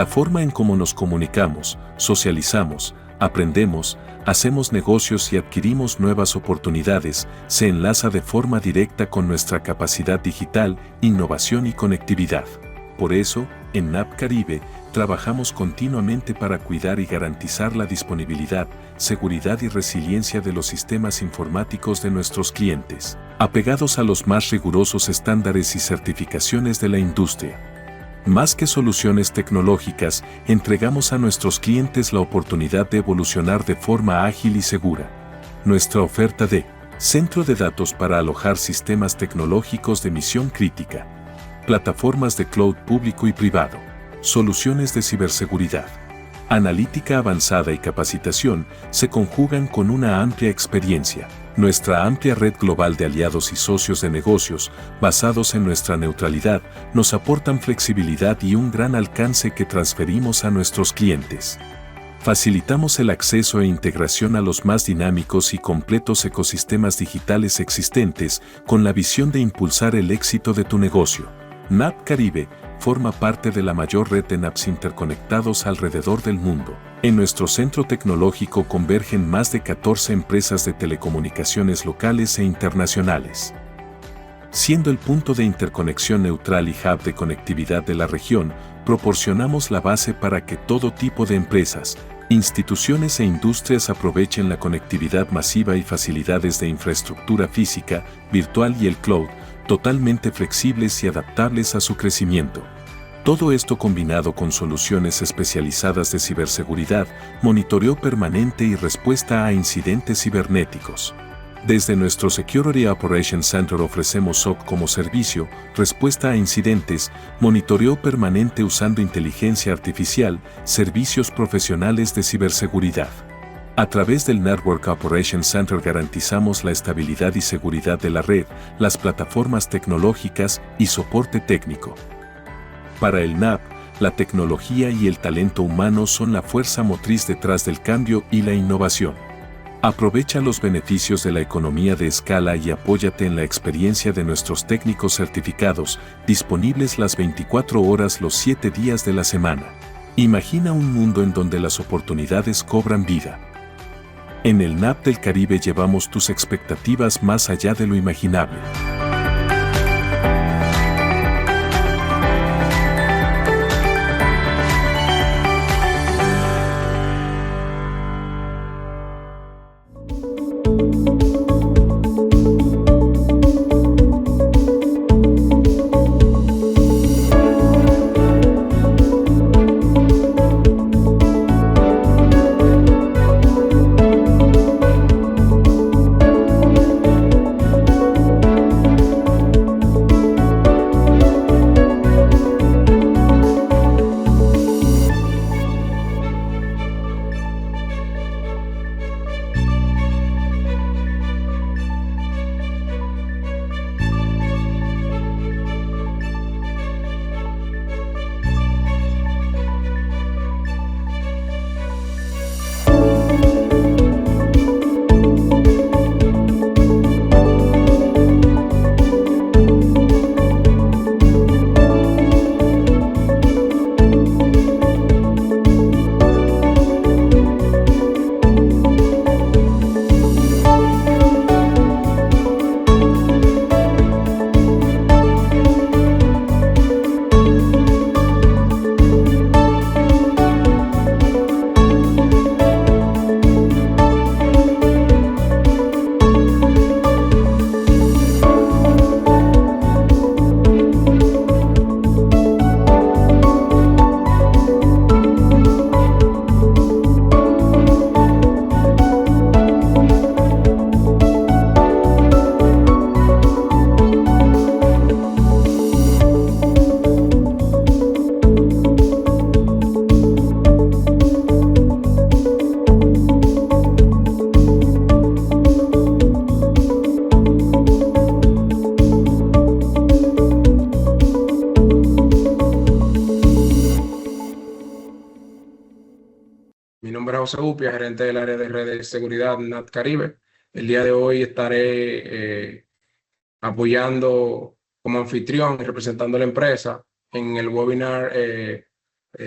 La forma en cómo nos comunicamos, socializamos, aprendemos, hacemos negocios y adquirimos nuevas oportunidades se enlaza de forma directa con nuestra capacidad digital, innovación y conectividad. Por eso, en NAP Caribe, trabajamos continuamente para cuidar y garantizar la disponibilidad, seguridad y resiliencia de los sistemas informáticos de nuestros clientes, apegados a los más rigurosos estándares y certificaciones de la industria. Más que soluciones tecnológicas, entregamos a nuestros clientes la oportunidad de evolucionar de forma ágil y segura. Nuestra oferta de centro de datos para alojar sistemas tecnológicos de misión crítica, plataformas de cloud público y privado, soluciones de ciberseguridad, analítica avanzada y capacitación se conjugan con una amplia experiencia. Nuestra amplia red global de aliados y socios de negocios, basados en nuestra neutralidad, nos aportan flexibilidad y un gran alcance que transferimos a nuestros clientes. Facilitamos el acceso e integración a los más dinámicos y completos ecosistemas digitales existentes con la visión de impulsar el éxito de tu negocio. NAP Caribe forma parte de la mayor red de NAPs interconectados alrededor del mundo. En nuestro centro tecnológico convergen más de 14 empresas de telecomunicaciones locales e internacionales. Siendo el punto de interconexión neutral y hub de conectividad de la región, proporcionamos la base para que todo tipo de empresas, instituciones e industrias aprovechen la conectividad masiva y facilidades de infraestructura física, virtual y el cloud, totalmente flexibles y adaptables a su crecimiento. Todo esto combinado con soluciones especializadas de ciberseguridad, monitoreo permanente y respuesta a incidentes cibernéticos. Desde nuestro Security Operations Center ofrecemos SOC como servicio, respuesta a incidentes, monitoreo permanente usando inteligencia artificial, servicios profesionales de ciberseguridad. A través del Network Operations Center garantizamos la estabilidad y seguridad de la red, las plataformas tecnológicas y soporte técnico. Para el NAP, la tecnología y el talento humano son la fuerza motriz detrás del cambio y la innovación. Aprovecha los beneficios de la economía de escala y apóyate en la experiencia de nuestros técnicos certificados, disponibles las 24 horas los 7 días de la semana. Imagina un mundo en donde las oportunidades cobran vida. En el NAP del Caribe llevamos tus expectativas más allá de lo imaginable. Mi nombre es José Upia, gerente del área de redes de seguridad NAT Caribe. El día de hoy estaré apoyando como anfitrión y representando a la empresa en el webinar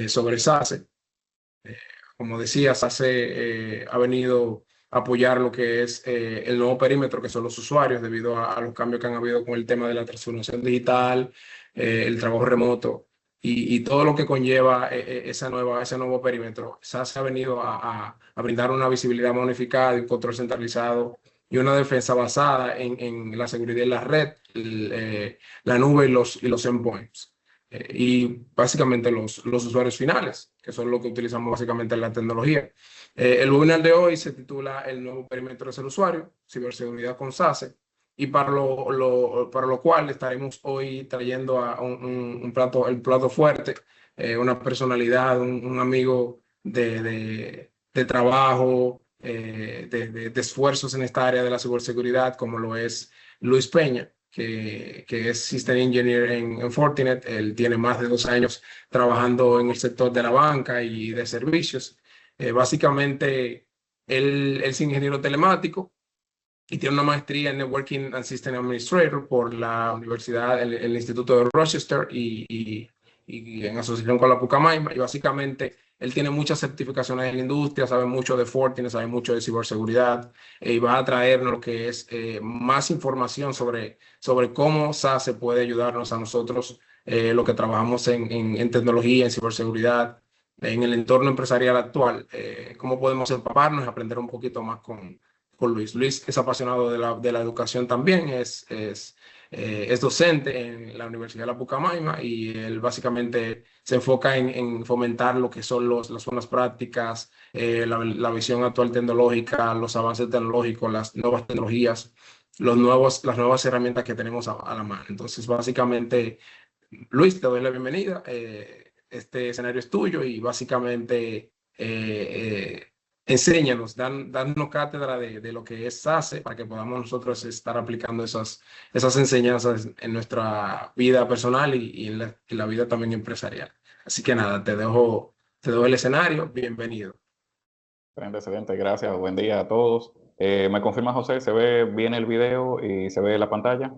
sobre SASE. Como decía, SASE ha venido a apoyar lo que es el nuevo perímetro que son los usuarios debido a los cambios que han habido con el tema de la transformación digital, el trabajo remoto y todo lo que conlleva ese nuevo perímetro. SASE ha venido a brindar una visibilidad más unificada y un control centralizado y una defensa basada en la seguridad en la red, la nube y los endpoints. Y básicamente los usuarios finales, que son los que utilizamos básicamente en la tecnología. El webinar de hoy se titula El nuevo perímetro del usuario, ciberseguridad con SASE, y para lo cual estaremos hoy trayendo a el plato fuerte, una personalidad, un amigo de trabajo, de esfuerzos en esta área de la ciberseguridad, como lo es Luis Peña, que es System Engineer en Fortinet. Él tiene más de 2 años trabajando en el sector de la banca y de servicios. Básicamente, él es ingeniero telemático y tiene una maestría en Networking and System Administrator por la Universidad, el Instituto de Rochester y en asociación con la Pucamaima. Y básicamente él tiene muchas certificaciones en la industria, sabe mucho de Fortinet, sabe mucho de ciberseguridad y va a traernos lo que es más información sobre cómo SASE puede ayudarnos a nosotros, lo que trabajamos en tecnología, en ciberseguridad, en el entorno empresarial actual, cómo podemos empaparnos y aprender un poquito más con Luis. Luis es apasionado de la educación también, es docente en la Universidad de la Pucamaima y él básicamente se enfoca en fomentar lo que son las buenas prácticas, la visión actual tecnológica, los avances tecnológicos, las nuevas tecnologías, las nuevas herramientas que tenemos a la mano. Entonces, básicamente, Luis, te doy la bienvenida. Este escenario es tuyo y básicamente enséñanos, danos cátedra de lo que es SASE para que podamos nosotros estar aplicando esas enseñanzas en nuestra vida personal y en la vida también empresarial. Así que nada, te dejo el escenario. Bienvenido. Excelente, excelente, gracias. Buen día a todos. ¿Me confirma, José? ¿Se ve bien el video y se ve la pantalla?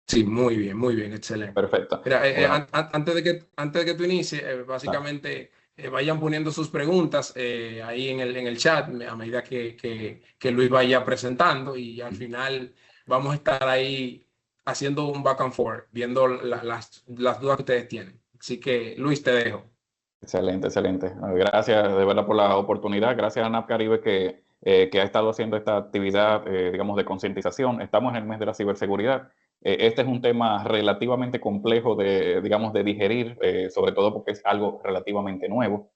Sí, muy bien, excelente. Perfecto. Mira, Bueno, antes de que tú inicies, básicamente vayan poniendo sus preguntas ahí en el chat a medida que Luis vaya presentando y al final vamos a estar ahí haciendo un back and forth, viendo las dudas que ustedes tienen. Así que, Luis, te dejo. excelente, excelente. Gracias de verdad por la oportunidad. Gracias a NAP Caribe que ha estado haciendo esta actividad, digamos, de concientización. Estamos en el mes de la ciberseguridad. Este es un tema relativamente complejo digamos, de digerir, sobre todo porque es algo relativamente nuevo.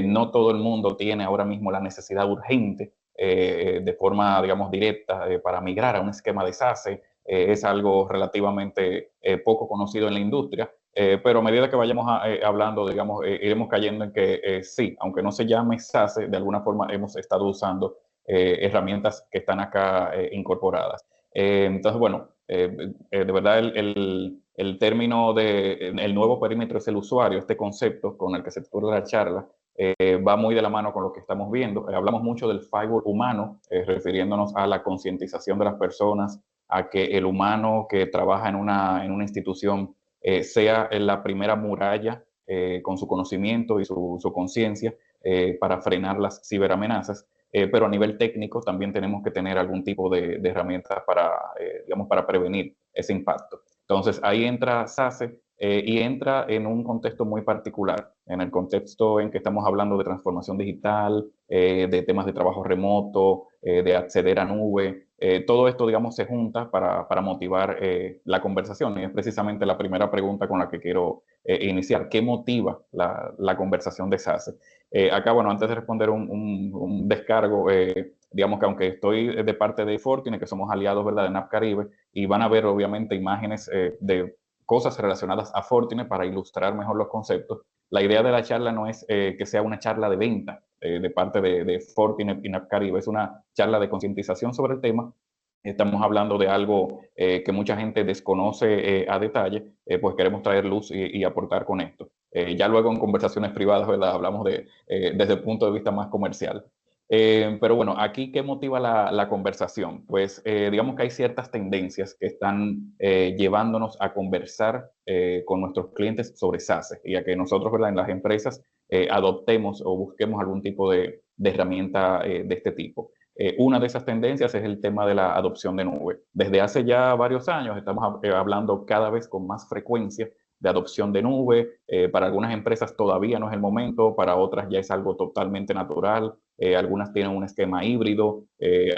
No todo el mundo tiene ahora mismo la necesidad urgente de forma, digamos, directa para migrar a un esquema de SASE. Es algo relativamente poco conocido en la industria. Pero a medida que vayamos hablando, digamos, iremos cayendo en que sí, aunque no se llame SASE, de alguna forma hemos estado usando herramientas que están acá incorporadas. Entonces, bueno, de verdad el término el nuevo perímetro es el usuario, este concepto con el que se titula la charla, va muy de la mano con lo que estamos viendo. Hablamos mucho del firewall humano, refiriéndonos a la concientización de las personas, a que el humano que trabaja en una institución sea la primera muralla con su conocimiento y su conciencia para frenar las ciberamenazas. Pero a nivel técnico también tenemos que tener algún tipo de herramientas digamos, para prevenir ese impacto. Entonces ahí entra SASE y entra en un contexto muy particular, en el contexto en que estamos hablando de transformación digital, de temas de trabajo remoto, de acceder a nube. Todo esto, digamos, se junta para motivar la conversación y es precisamente la primera pregunta con la que quiero iniciar. ¿Qué motiva la conversación de SASE? Acá, bueno, antes de responder un descargo, digamos que aunque estoy de parte de Fortinet, que somos aliados, ¿verdad?, de NAP Caribe, y van a ver obviamente imágenes de cosas relacionadas a Fortinet para ilustrar mejor los conceptos. La idea de la charla no es que sea una charla de venta de parte de Fortinet y NAP Caribe, es una charla de concientización sobre el tema. Estamos hablando de algo que mucha gente desconoce a detalle, pues queremos traer luz y aportar con esto. Ya luego en conversaciones privadas, ¿verdad?, hablamos desde el punto de vista más comercial. Pero bueno, aquí, ¿qué motiva la conversación? Pues digamos que hay ciertas tendencias que están llevándonos a conversar con nuestros clientes sobre SaaS y a que nosotros, ¿verdad?, en las empresas adoptemos o busquemos algún tipo de herramienta de este tipo. Una de esas tendencias es el tema de la adopción de nube. Desde hace ya varios años estamos hablando cada vez con más frecuencia de adopción de nube. Para algunas empresas todavía no es el momento, para otras ya es algo totalmente natural. Algunas tienen un esquema híbrido,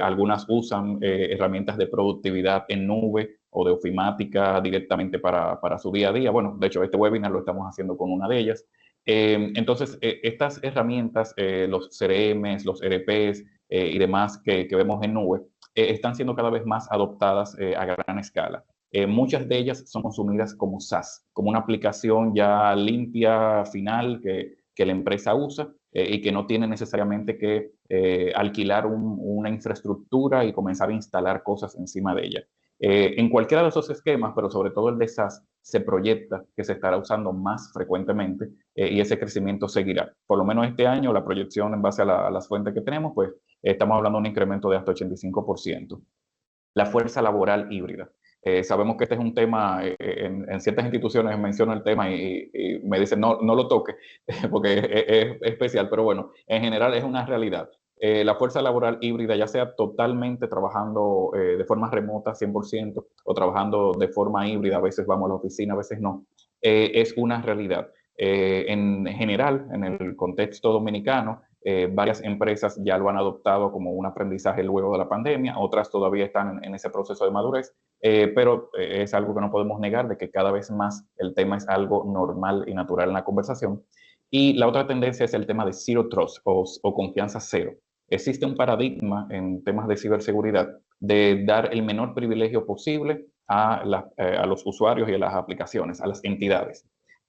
algunas usan herramientas de productividad en nube o de ofimática directamente para su día a día. Bueno, de hecho, este webinar lo estamos haciendo con una de ellas. Entonces, estas herramientas, los CRMs, los ERPs y demás que vemos en nube, están siendo cada vez más adoptadas a gran escala. Muchas de ellas son consumidas como SaaS, como una aplicación ya limpia, final, que la empresa usa y que no tiene necesariamente que alquilar una infraestructura y comenzar a instalar cosas encima de ella. En cualquiera de esos esquemas, pero sobre todo el de SaaS, se proyecta que se estará usando más frecuentemente y ese crecimiento seguirá. Por lo menos este año, la proyección en base a las fuentes que tenemos, pues estamos hablando de un incremento de hasta 85%. La fuerza laboral híbrida. Sabemos que este es un tema, en ciertas instituciones menciono el tema y me dicen no lo toque porque es especial, pero bueno, en general es una realidad. La fuerza laboral híbrida, ya sea totalmente trabajando de forma remota 100% o trabajando de forma híbrida, a veces vamos a la oficina, a veces no, es una realidad. En general, en el contexto dominicano, varias empresas ya lo han adoptado como un aprendizaje luego de la pandemia, otras todavía están en ese proceso de madurez, pero es algo que no podemos negar de que cada vez más el tema es algo normal y natural en la conversación. Y la otra tendencia es el tema de Zero Trust o confianza cero. Existe un paradigma en temas de ciberseguridad de dar el menor privilegio posible a los usuarios y a las aplicaciones, a las entidades.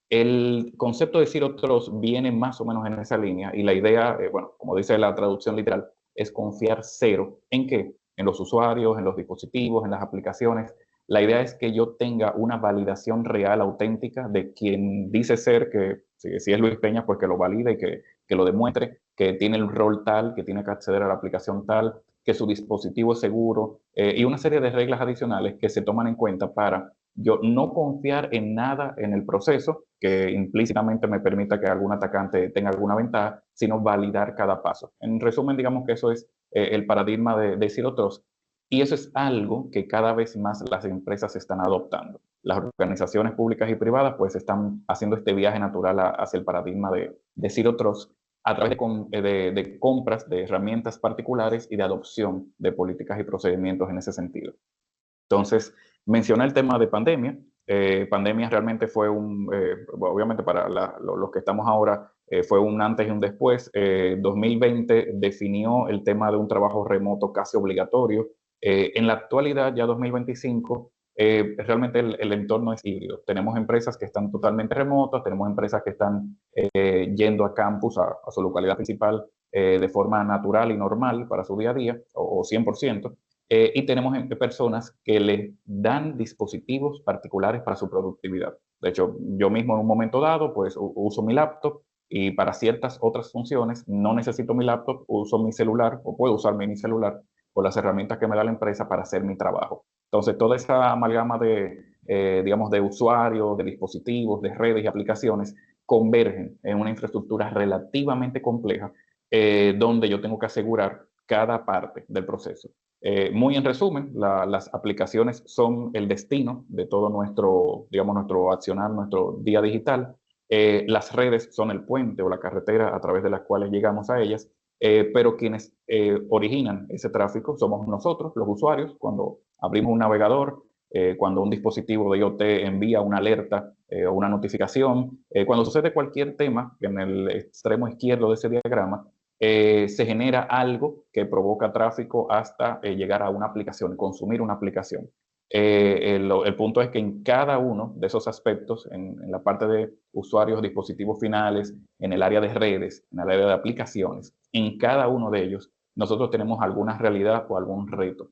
El concepto de Zero Trust viene más o menos en esa línea y la idea, bueno, como dice la traducción literal, es confiar cero. ¿En qué? En los usuarios, en los dispositivos, en las aplicaciones. La idea es que yo tenga una validación real, auténtica, de quien dice ser, que si es Luis Peña, pues que lo valide y que lo demuestre, que tiene el rol tal, que tiene que acceder a la aplicación tal, que su dispositivo es seguro y una serie de reglas adicionales que se toman en cuenta para yo no confiar en nada en el proceso que implícitamente me permita que algún atacante tenga alguna ventaja, sino validar cada paso. En resumen, digamos que eso es el paradigma de Zero Trust. Y eso es algo que cada vez más las empresas están adoptando. Las organizaciones públicas y privadas pues están haciendo este viaje natural hacia el paradigma de Zero Trust a través de compras de herramientas particulares y de adopción de políticas y procedimientos en ese sentido. Entonces, mencioné el tema de pandemia. Pandemia realmente fue obviamente para los que estamos ahora, fue un antes y un después. 2020 definió el tema de un trabajo remoto casi obligatorio. En la actualidad, ya 2025, realmente el entorno es híbrido. Tenemos empresas que están totalmente remotas, tenemos empresas que están yendo a campus, a su localidad principal, de forma natural y normal para su día a día, o 100%. Y tenemos personas que les dan dispositivos particulares para su productividad. De hecho, yo mismo en un momento dado, pues uso mi laptop y para ciertas otras funciones no necesito mi laptop, uso mi celular o puedo usar mi celular con las herramientas que me da la empresa para hacer mi trabajo. Entonces, toda esa amalgama digamos, de usuarios, de dispositivos, de redes y aplicaciones convergen en una infraestructura relativamente compleja donde yo tengo que asegurar cada parte del proceso. Muy en resumen, las aplicaciones son el destino de todo digamos, nuestro accionar, nuestro día digital. Las redes son el puente o la carretera a través de las cuales llegamos a ellas, pero quienes originan ese tráfico somos nosotros, los usuarios, cuando abrimos un navegador, cuando un dispositivo de IoT envía una alerta o una notificación, cuando sucede cualquier tema en el extremo izquierdo de ese diagrama, se genera algo que provoca tráfico hasta llegar a una aplicación, consumir una aplicación. El punto es que en cada uno de esos aspectos, en la parte de usuarios, dispositivos finales, en el área de redes, en el área de aplicaciones, en cada uno de ellos, nosotros tenemos alguna realidad o algún reto.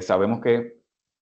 Sabemos que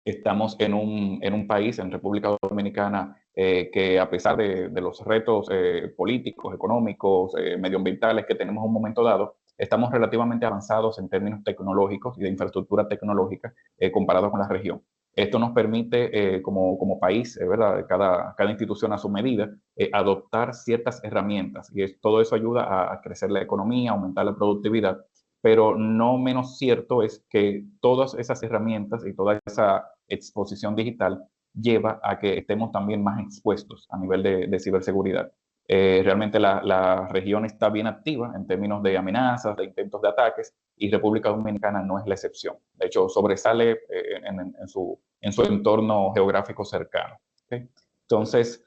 estamos en un país, en República Dominicana, que a pesar de los retos políticos, económicos, medioambientales que tenemos en un momento dado, estamos relativamente avanzados en términos tecnológicos y de infraestructura tecnológica comparado con la región. Esto nos permite, como país, ¿verdad? Cada institución a su medida, adoptar ciertas herramientas y todo eso ayuda a crecer la economía, aumentar la productividad, pero no menos cierto es que todas esas herramientas y toda esa exposición digital lleva a que estemos también más expuestos a nivel de ciberseguridad. Realmente la región está bien activa en términos de amenazas, de intentos de ataques, y República Dominicana no es la excepción. De hecho, sobresale en su entorno geográfico cercano. ¿Okay? Entonces,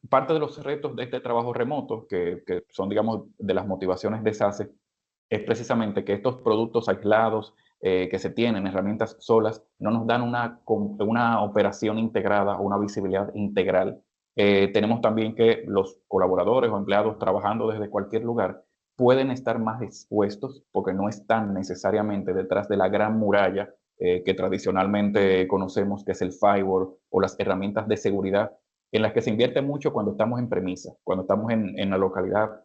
parte de los retos de este trabajo remoto, que son, digamos, de las motivaciones de SACE, es precisamente que estos productos aislados que se tienen, herramientas solas, no nos dan una operación integrada o una visibilidad integral. Tenemos también que los colaboradores o empleados trabajando desde cualquier lugar pueden estar más expuestos porque no están necesariamente detrás de la gran muralla que tradicionalmente conocemos, que es el firewall o las herramientas de seguridad, en las que se invierte mucho cuando estamos en premisa, cuando estamos en la localidad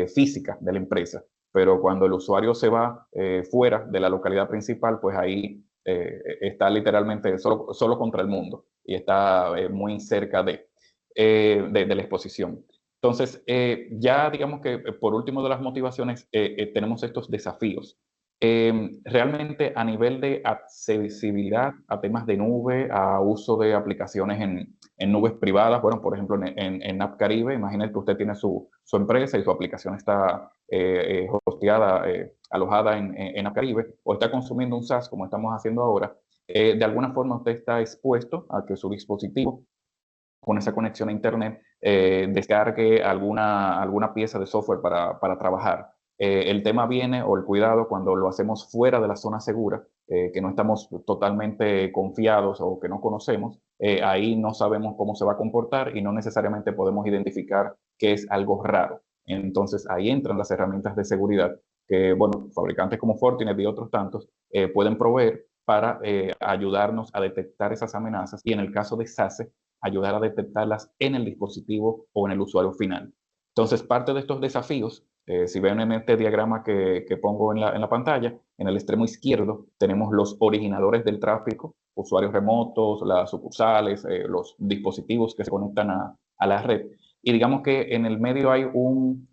física de la empresa. Pero cuando el usuario se va fuera de la localidad principal, pues ahí está literalmente solo contra el mundo y está muy cerca de la exposición. Entonces, ya digamos que por último de las motivaciones, tenemos estos desafíos. Realmente a nivel de accesibilidad a temas de nube, a uso de aplicaciones en nubes privadas, bueno, por ejemplo, en App Caribe, imagínate que usted tiene su empresa y su aplicación está hosteada, alojada en App Caribe, o está consumiendo un SaaS como estamos haciendo ahora, de alguna forma usted está expuesto a que su dispositivo con esa conexión a Internet, descargue alguna pieza de software para trabajar. El tema viene, o el cuidado, cuando lo hacemos fuera de la zona segura, que no estamos totalmente confiados o que no conocemos, ahí no sabemos cómo se va a comportar y no necesariamente podemos identificar que es algo raro. Entonces ahí entran las herramientas de seguridad que, bueno, fabricantes como Fortinet y otros tantos pueden proveer para ayudarnos a detectar esas amenazas y en el caso de SASE, ayudar a detectarlas en el dispositivo o en el usuario final. Entonces, parte de estos desafíos, si ven en este diagrama que pongo en la pantalla, en el extremo izquierdo tenemos los originadores del tráfico, usuarios remotos, las sucursales, los dispositivos que se conectan a la red. Y digamos que en el medio hay un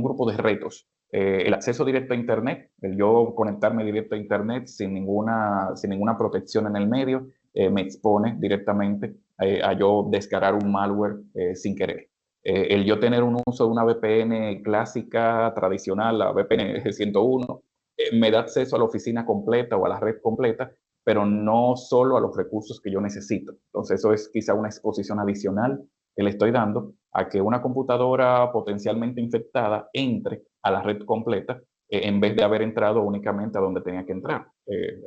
grupo de retos. El acceso directo a Internet, el yo conectarme directo a Internet sin ninguna protección en el medio, me expone directamente a yo descargar un malware sin querer. El yo tener un uso de una VPN clásica, tradicional, la VPN 101, me da acceso a la oficina completa o a la red completa, pero no solo a los recursos que yo necesito. Entonces eso es quizá una exposición adicional que le estoy dando a que una computadora potencialmente infectada entre a la red completa en vez de haber entrado únicamente a donde tenía que entrar,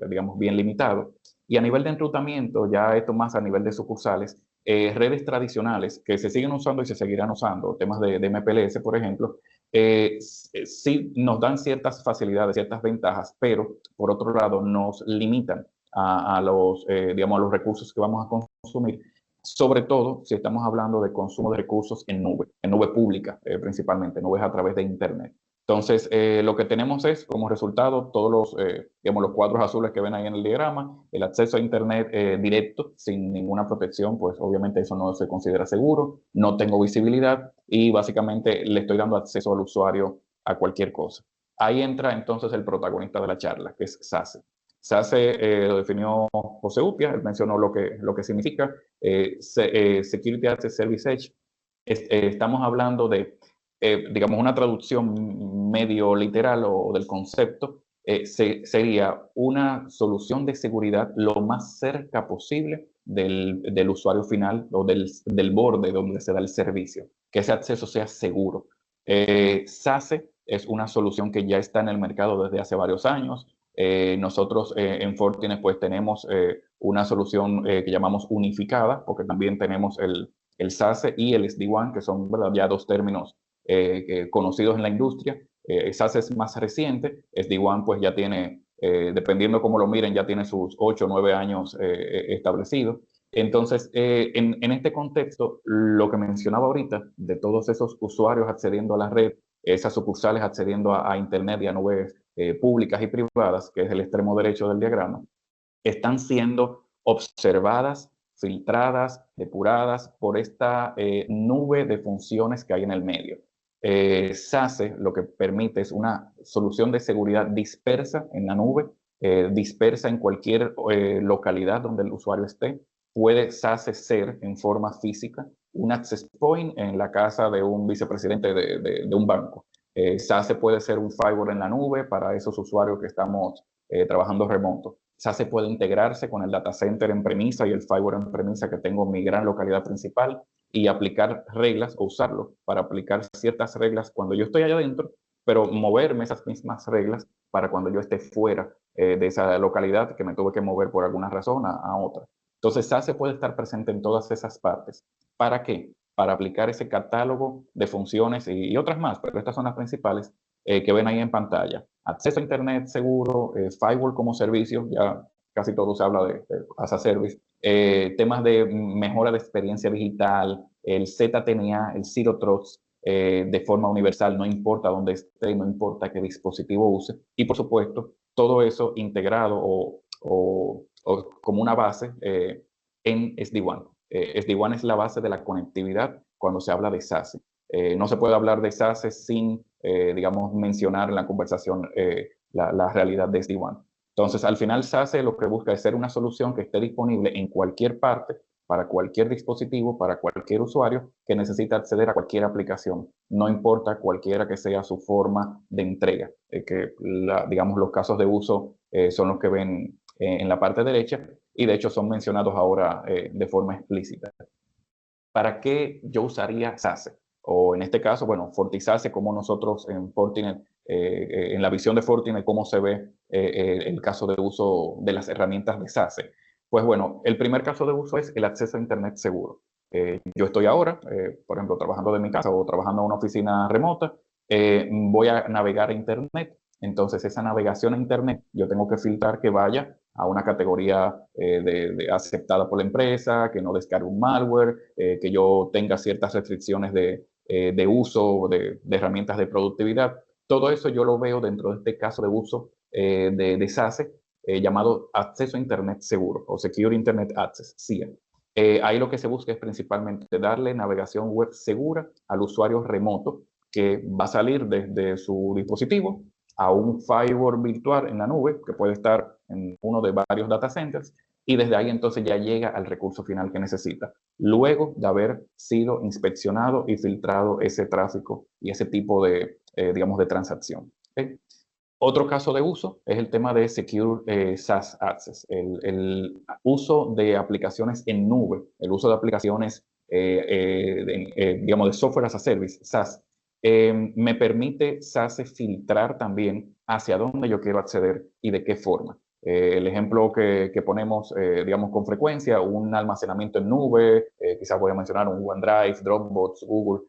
digamos, bien limitado. Y a nivel de enrutamiento, ya esto más a nivel de sucursales, redes tradicionales que se siguen usando y se seguirán usando, temas de MPLS, por ejemplo, sí nos dan ciertas facilidades, ciertas ventajas, pero por otro lado nos limitan a los recursos que vamos a consumir, sobre todo si estamos hablando de consumo de recursos en nube pública, principalmente, nubes a través de Internet. Entonces, lo que tenemos es como resultado todos los cuadros azules que ven ahí en el diagrama, el acceso a Internet directo, sin ninguna protección, pues obviamente eso no se considera seguro, no tengo visibilidad y básicamente le estoy dando acceso al usuario a cualquier cosa. Ahí entra entonces el protagonista de la charla, que es SASE. SASE lo definió José Upia, él mencionó lo que significa Security Access Service Edge. Estamos hablando de digamos, una traducción medio literal o del concepto, sería una solución de seguridad lo más cerca posible del usuario final o del borde donde se da el servicio, que ese acceso sea seguro. SASE es una solución que ya está en el mercado desde hace varios años. Nosotros en Fortinet pues tenemos una solución que llamamos unificada, porque también tenemos el SASE y el SD-WAN, que son, ¿verdad?, ya dos términos conocidos en la industria. SASE es más reciente, SD-WAN pues ya tiene, dependiendo cómo lo miren, ya tiene sus 8 o 9 años establecidos. Entonces, en este contexto, lo que mencionaba ahorita, de todos esos usuarios accediendo a la red esas sucursales accediendo a Internet y a nubes públicas y privadas, que es el extremo derecho del diagrama, están siendo observadas, filtradas, depuradas por esta nube de funciones que hay en el medio. SASE lo que permite es una solución de seguridad dispersa en la nube, dispersa en cualquier localidad donde el usuario esté. Puede SASE ser en forma física un access point en la casa de un vicepresidente de un banco. SASE puede ser un firewall en la nube para esos usuarios que estamos trabajando remoto. SASE puede integrarse con el data center en premisa y el firewall en premisa que tengo en mi gran localidad principal y aplicar reglas o usarlo para aplicar ciertas reglas cuando yo estoy allá adentro, pero moverme esas mismas reglas para cuando yo esté fuera de esa localidad que me tuve que mover por alguna razón a otra. Entonces, SASE puede estar presente en todas esas partes. ¿Para qué? Para aplicar ese catálogo de funciones y otras más, pero estas son las principales que ven ahí en pantalla. Acceso a Internet seguro, firewall como servicio, ya casi todo se habla de as a service, temas de mejora de experiencia digital, el ZTNA, el Zero Trust, de forma universal, no importa dónde esté, no importa qué dispositivo use, y por supuesto, todo eso integrado o como una base en SD-WAN. SD-WAN es la base de la conectividad cuando se habla de SASE. No se puede hablar de SASE sin, digamos, mencionar en la conversación la realidad de SD-WAN. Entonces, al final, SASE lo que busca es ser una solución que esté disponible en cualquier parte, para cualquier dispositivo, para cualquier usuario que necesita acceder a cualquier aplicación, no importa cualquiera que sea su forma de entrega, digamos, los casos de uso son los que ven en la parte derecha y de hecho son mencionados ahora de forma explícita. ¿Para qué yo usaría SASE? O en este caso, bueno, FortiSASE, como nosotros en Fortinet, en la visión de Fortinet, cómo se ve el caso de uso de las herramientas de SASE. Pues bueno, el primer caso de uso es el acceso a Internet seguro. Yo estoy ahora, por ejemplo, trabajando de mi casa o trabajando en una oficina remota, voy a navegar a Internet. Entonces, esa navegación a Internet, yo tengo que filtrar que vaya a una categoría aceptada por la empresa, que no descargue un malware, que yo tenga ciertas restricciones de uso de herramientas de productividad. Todo eso yo lo veo dentro de este caso de uso de SASE, llamado acceso a Internet seguro o Secure Internet Access, CIA. Ahí lo que se busca es principalmente darle navegación web segura al usuario remoto que va a salir desde su dispositivo a un firewall virtual en la nube, que puede estar en uno de varios data centers, y desde ahí entonces ya llega al recurso final que necesita, luego de haber sido inspeccionado y filtrado ese tráfico y ese tipo de, digamos, de transacción. ¿Okay? Otro caso de uso es el tema de Secure SaaS Access, el uso de aplicaciones en nube, el uso de aplicaciones, digamos, de software as a service, SaaS. Me permite SASE filtrar también hacia dónde yo quiero acceder y de qué forma. El ejemplo que ponemos, digamos, con frecuencia, un almacenamiento en nube, quizás voy a mencionar un OneDrive, Dropbox, Google.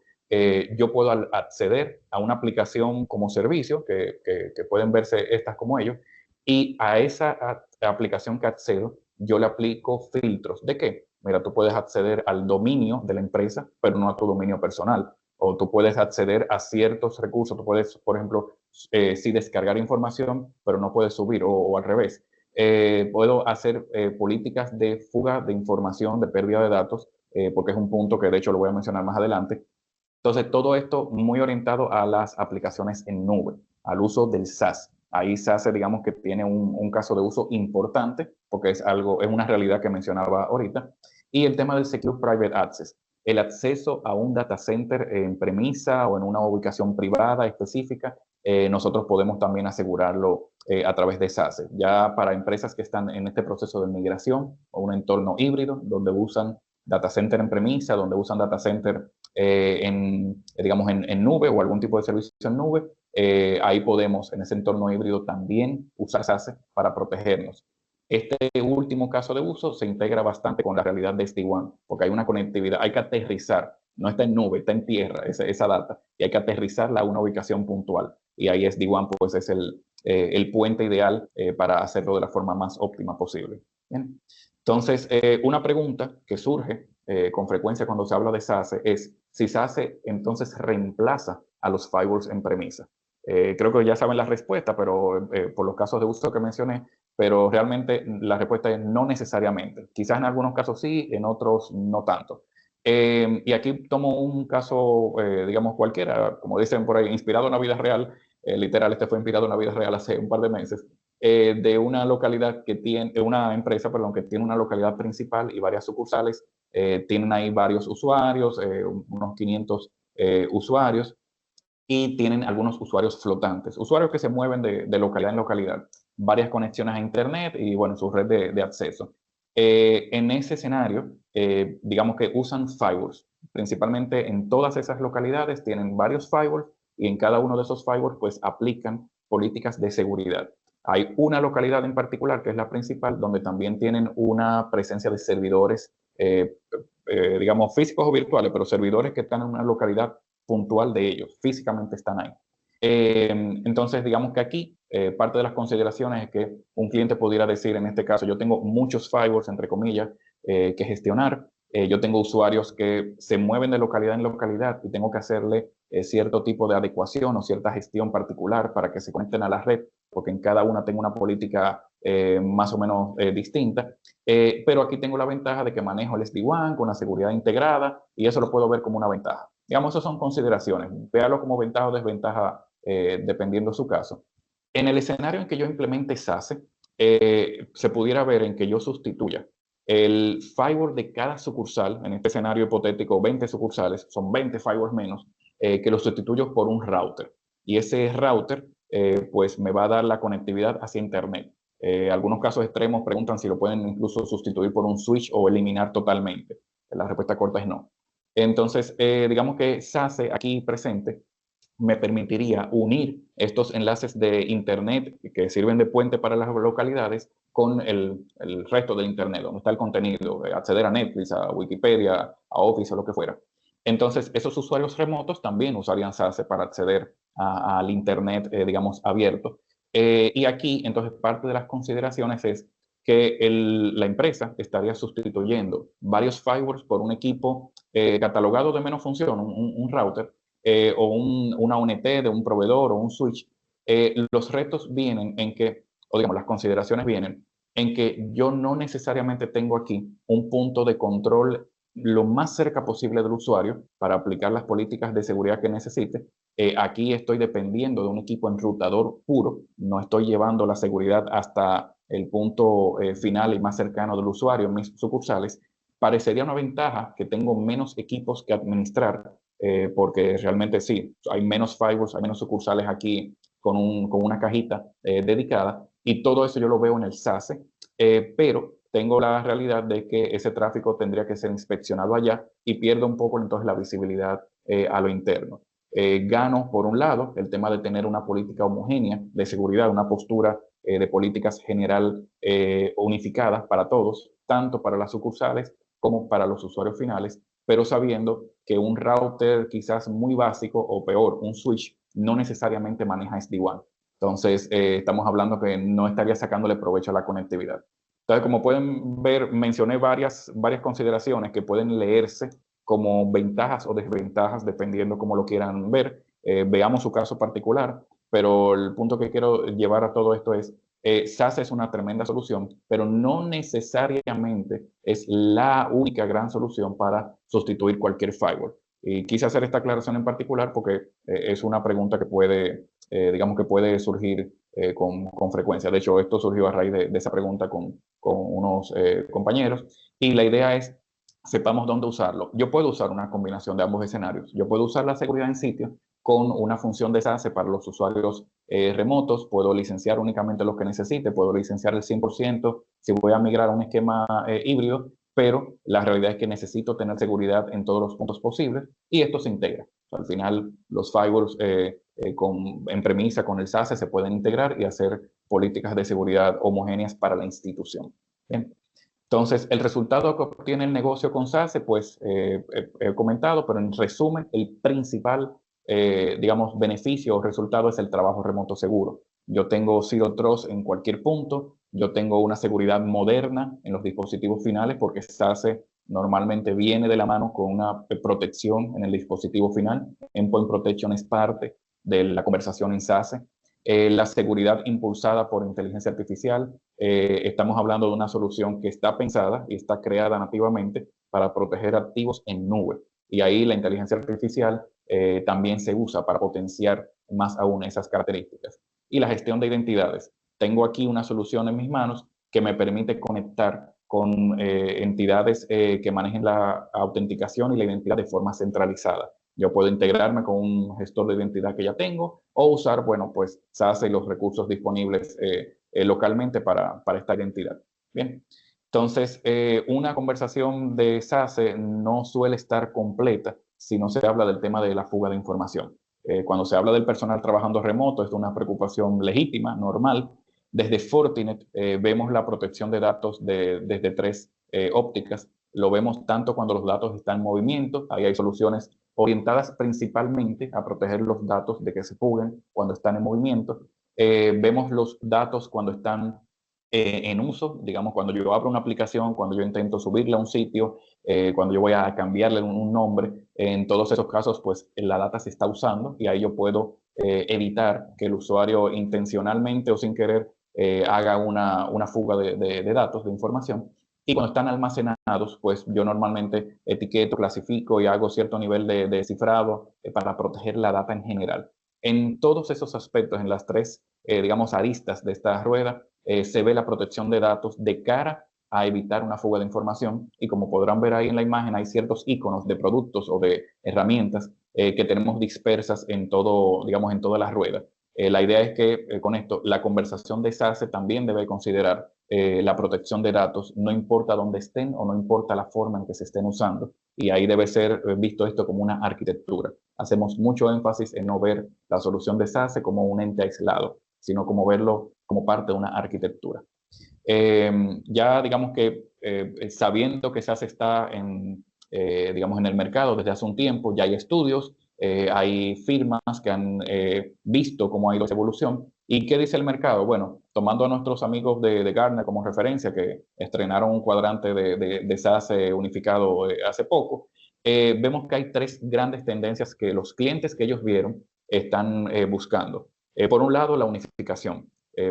Yo puedo acceder a una aplicación como servicio, que pueden verse estas como ellos, y a esa aplicación que accedo, yo le aplico filtros. ¿De qué? Mira, tú puedes acceder al dominio de la empresa, pero no a tu dominio personal. O tú puedes acceder a ciertos recursos. Tú puedes, por ejemplo, sí descargar información, pero no puedes subir, o al revés. Puedo hacer políticas de fuga de información, de pérdida de datos, porque es un punto que de hecho lo voy a mencionar más adelante. Entonces, todo esto muy orientado a las aplicaciones en nube, al uso del SaaS. Ahí SaaS, digamos que tiene un caso de uso importante, porque es una realidad que mencionaba ahorita. Y el tema del Secure Private Access, el acceso a un data center en premisa o en una ubicación privada específica, nosotros podemos también asegurarlo a través de SASE. Ya para empresas que están en este proceso de migración o un entorno híbrido, donde usan data center en premisa, donde usan data center digamos, en nube o algún tipo de servicio en nube, ahí podemos, en ese entorno híbrido, también usar SASE para protegernos. Este último caso de uso se integra bastante con la realidad de SD-WAN, porque hay una conectividad, hay que aterrizar, no está en nube, está en tierra esa data, y hay que aterrizarla a una ubicación puntual. Y ahí SD-WAN pues, es el puente ideal para hacerlo de la forma más óptima posible. Bien. Entonces, una pregunta que surge con frecuencia cuando se habla de SASE es, si SASE entonces reemplaza a los firewalls en premisa. Creo que ya saben la respuesta, pero por los casos de uso que mencioné, pero realmente la respuesta es no necesariamente. Quizás en algunos casos sí, en otros no tanto. Y aquí tomo un caso, digamos, cualquiera, como dicen por ahí, inspirado en la vida real, literal, este fue inspirado en la vida real hace un par de meses, de una localidad que tiene, una empresa, perdón, que tiene una localidad principal y varias sucursales, tienen ahí varios usuarios, unos 500 usuarios, y tienen algunos usuarios flotantes, usuarios que se mueven de localidad en localidad, varias conexiones a Internet y, bueno, su red de acceso. En ese escenario, digamos que usan firewalls, principalmente en todas esas localidades tienen varios firewalls y en cada uno de esos firewalls pues aplican políticas de seguridad. Hay una localidad en particular, que es la principal, donde también tienen una presencia de servidores, digamos, físicos o virtuales, pero servidores que están en una localidad puntual de ellos, físicamente están ahí. Entonces, digamos que aquí parte de las consideraciones es que un cliente pudiera decir, en este caso, yo tengo muchos firewalls, entre comillas, que gestionar. Yo tengo usuarios que se mueven de localidad en localidad y tengo que hacerle cierto tipo de adecuación o cierta gestión particular para que se conecten a la red, porque en cada una tengo una política más o menos distinta. Pero aquí tengo la ventaja de que manejo el SD-WAN con una seguridad integrada y eso lo puedo ver como una ventaja. Digamos, esas son consideraciones. Véalo como ventaja o desventaja dependiendo de su caso. En el escenario en que yo implemente SASE, se pudiera ver en que yo sustituya el firewall de cada sucursal, en este escenario hipotético, 20 sucursales, son 20 firewalls menos, que lo sustituyo por un router. Y ese router, pues me va a dar la conectividad hacia Internet. Algunos casos extremos preguntan si lo pueden incluso sustituir por un switch o eliminar totalmente. La respuesta corta es no. Entonces, digamos que SASE aquí presente me permitiría unir estos enlaces de Internet que sirven de puente para las localidades con el resto del Internet, donde está el contenido, acceder a Netflix, a Wikipedia, a Office o lo que fuera. Entonces, esos usuarios remotos también usarían SASE para acceder al Internet, digamos, abierto. Y aquí, entonces, parte de las consideraciones es que la empresa estaría sustituyendo varios firewalls por un equipo catalogado de menos función, un router, o una ONT de un proveedor o un switch. Los retos vienen en que, o digamos, las consideraciones vienen en que yo no necesariamente tengo aquí un punto de control lo más cerca posible del usuario para aplicar las políticas de seguridad que necesite. Aquí estoy dependiendo de un equipo enrutador puro, no estoy llevando la seguridad hasta el punto final y más cercano del usuario en mis sucursales. Parecería una ventaja que tengo menos equipos que administrar, porque realmente sí, hay menos firewalls, hay menos sucursales aquí con una cajita dedicada, y todo eso yo lo veo en el SASE, pero tengo la realidad de que ese tráfico tendría que ser inspeccionado allá y pierdo un poco entonces la visibilidad a lo interno. Gano, por un lado, el tema de tener una política homogénea de seguridad, una postura de políticas general unificadas para todos, tanto para las sucursales como para los usuarios finales, pero sabiendo que un router quizás muy básico o peor, un switch, no necesariamente maneja SD-WAN. Entonces, estamos hablando que no estaría sacándole provecho a la conectividad. Entonces, como pueden ver, mencioné varias consideraciones que pueden leerse como ventajas o desventajas dependiendo cómo lo quieran ver. Veamos su caso particular, pero el punto que quiero llevar a todo esto es SASE es una tremenda solución, pero no necesariamente es la única gran solución para sustituir cualquier firewall. Y quise hacer esta aclaración en particular porque es una pregunta que puede, digamos que puede surgir con frecuencia. De hecho, esto surgió a raíz de esa pregunta con unos compañeros, y la idea es sepamos dónde usarlo. Yo puedo usar una combinación de ambos escenarios. Yo puedo usar la seguridad en sitio con una función de SASE para los usuarios remotos, puedo licenciar únicamente los que necesite, puedo licenciar el 100% si voy a migrar a un esquema híbrido, pero la realidad es que necesito tener seguridad en todos los puntos posibles y esto se integra. O sea, al final, los firewalls en premisa con el SASE se pueden integrar y hacer políticas de seguridad homogéneas para la institución. Bien. Entonces, el resultado que obtiene el negocio con SASE, pues he comentado, pero en resumen, el principal, digamos, beneficio o resultado es el trabajo remoto seguro. Yo tengo Zero Trust en cualquier punto, yo tengo una seguridad moderna en los dispositivos finales porque SASE normalmente viene de la mano con una protección en el dispositivo final. Endpoint Protection es parte de la conversación en SASE. La seguridad impulsada por inteligencia artificial, estamos hablando de una solución que está pensada y está creada nativamente para proteger activos en nube. Y ahí la inteligencia artificial también se usa para potenciar más aún esas características. Y la gestión de identidades. Tengo aquí una solución en mis manos que me permite conectar con entidades que manejen la autenticación y la identidad de forma centralizada. Yo puedo integrarme con un gestor de identidad que ya tengo o usar, bueno, pues SASE y los recursos disponibles localmente para esta identidad. Bien, entonces una conversación de SASE no suele estar completa si no se habla del tema de la fuga de información. Cuando se habla del personal trabajando remoto, es una preocupación legítima, normal. Desde Fortinet vemos la protección de datos desde tres ópticas. Lo vemos tanto cuando los datos están en movimiento, ahí hay soluciones orientadas principalmente a proteger los datos de que se fuguen cuando están en movimiento. Vemos los datos cuando están en uso, digamos, cuando yo abro una aplicación, cuando yo intento subirla a un sitio, cuando yo voy a cambiarle un nombre, en todos esos casos, pues la data se está usando y ahí yo puedo evitar que el usuario intencionalmente o sin querer haga una fuga de datos, de información. Y cuando están almacenados, pues yo normalmente etiqueto, clasifico y hago cierto nivel de cifrado para proteger la data en general. En todos esos aspectos, en las tres, digamos, aristas de esta rueda, se ve la protección de datos de cara a evitar una fuga de información. Y como podrán ver ahí en la imagen, hay ciertos iconos de productos o de herramientas que tenemos dispersas en todo, digamos, en toda la rueda. La idea es que con esto, la conversación de SASE también debe considerar la protección de datos, no importa dónde estén o no importa la forma en que se estén usando. Y ahí debe ser visto esto como una arquitectura. Hacemos mucho énfasis en no ver la solución de SASE como un ente aislado, sino como verlo como parte de una arquitectura. Ya digamos que sabiendo que SASE está digamos, en el mercado desde hace un tiempo, ya hay estudios, hay firmas que han visto cómo ha ido esa evolución. ¿Y qué dice el mercado? Bueno, tomando a nuestros amigos de Gartner como referencia, que estrenaron un cuadrante de SASE unificado hace poco, vemos que hay tres grandes tendencias que los clientes que ellos vieron están buscando. Por un lado, la unificación.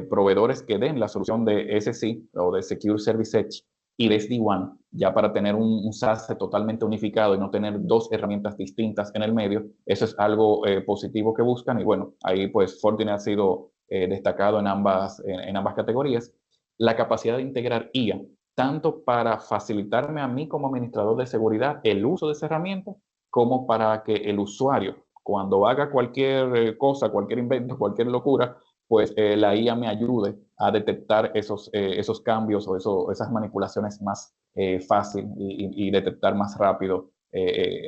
Proveedores que den la solución de SSI o de Secure Service Edge y de SD-WAN, ya para tener un SASE totalmente unificado y no tener dos herramientas distintas en el medio. Eso es algo positivo que buscan y bueno, ahí pues Fortinet ha sido destacado en ambas categorías. La capacidad de integrar IA, tanto para facilitarme a mí como administrador de seguridad el uso de esa herramienta, como para que el usuario, cuando haga cualquier cosa, cualquier invento, cualquier locura, pues la IA me ayude a detectar esos cambios o esas manipulaciones más fácil y detectar más rápido